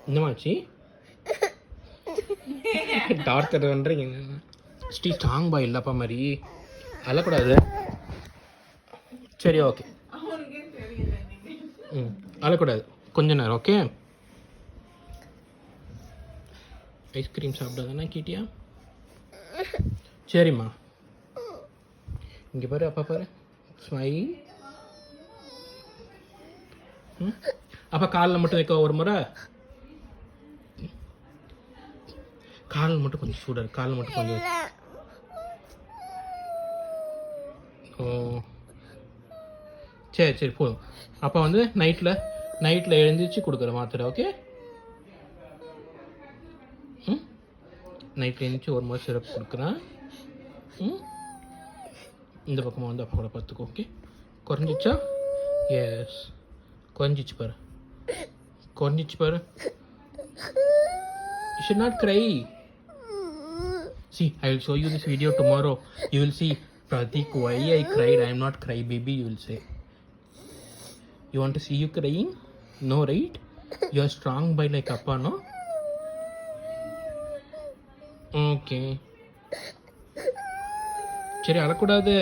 என்னமாச்சு? டார்ச்சர் பண்ணுறீங்க. ஸ்ட்ராங் பாய் இல்லைப்பா மாதிரி அழக்கூடாது. சரி ஓகே. அழக்கூடாது கொஞ்ச நேரம். ஓகே. ஐஸ்கிரீம் சாப்பிடாதானே கேட்டியா? சரிம்மா. இங்கே பாரு, அப்பா பாரு, ஸ்மைல். அப்போ காலில் மட்டும் வைக்க ஒரு முறை. காலில் மட்டும் கொஞ்சம் சூடாக, காலில் மட்டும் கொஞ்சம். ஓ சரி சரி போதும். அப்போ வந்து நைட்டில் எழுந்திரிச்சு கொடுக்குற மாத்திரை. ஓகே. நைட்டில் எழுந்திரிச்சு ஒரு மாதிரி சிரப் கொடுக்குறேன். இந்த பக்கமாக வந்து அப்பா கூட பார்த்துக்கோ. ஓகே. குறைஞ்சிச்சா? எஸ், குறைஞ்சிச்சு பாரு, குறைஞ்சிச்சு பாரு. You should not cry. See, I will show you this video tomorrow. You will see, Pratik, why I cried. I am not cry baby, you will say. You want to see you crying? No, right? You are strong by like appa, no? Okay. சரி, அழக்கூடாது.